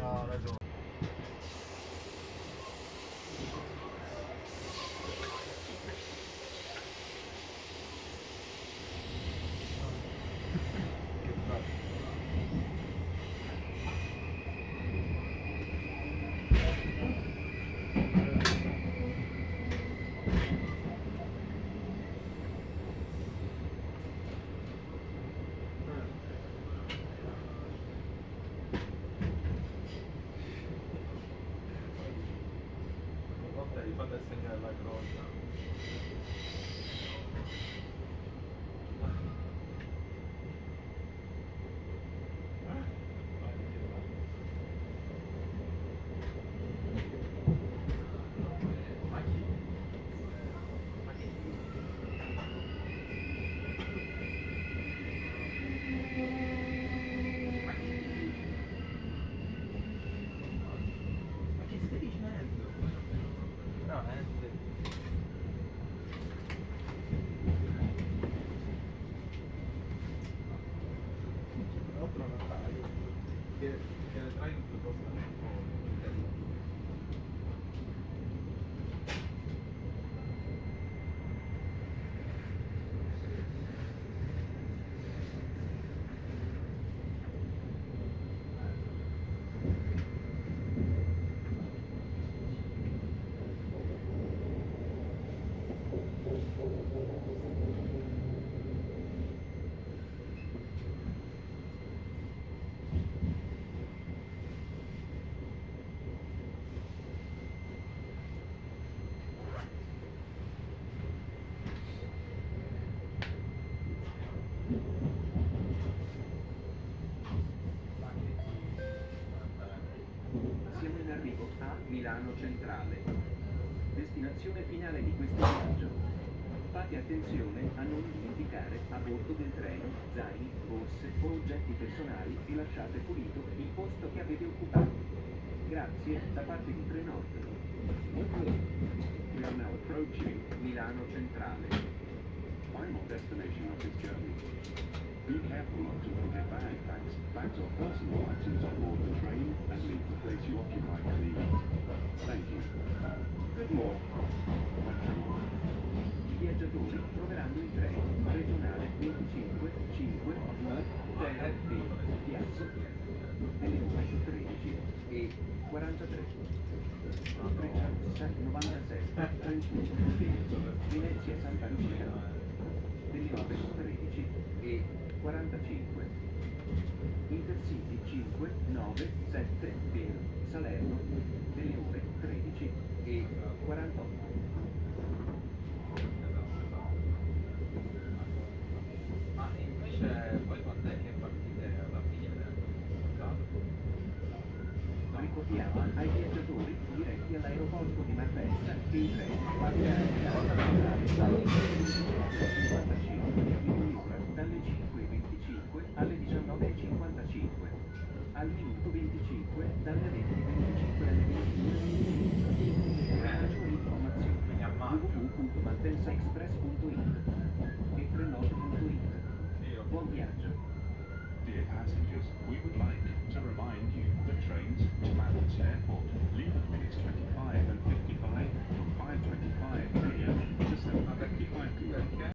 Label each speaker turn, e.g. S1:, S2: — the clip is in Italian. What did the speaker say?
S1: No, ragione. gli fate segnare la croce. Ma che stai dicendo? No, altro Natale che le traino costano un po'.
S2: Siamo in arrivo a Milano Centrale, destinazione finale di questo viaggio. Fate attenzione a non dimenticare a bordo del treno zaini, borse o oggetti personali e lasciate pulito il posto che avete occupato. Grazie da parte di Trenord. We are now approaching Milano Centrale. Final destination of this journey. Be careful not to forget bags. Bags or personal items on board the train and leave the place you occupy clean. Thank you. Good morning.
S3: I viaggiatori troveranno il treno regionale 25 5 0 Piazza delle ore 13 e 43. Freccia 97 31 Venezia Santa Lucia delle ore 13 e 45. Intercity 5 9 7 Salerno delle ore 13 e 48.
S1: Ma invece poi quando è che partite alla fine del
S3: Ricordiamo ai viaggiatori diretti all'aeroporto di Malpensa che il treno parte dalle 5.25 alle 19.55, al minuto 25 dalle 20.25 alle 22.25. Per maggiori informazioni www.malpensaexpress.it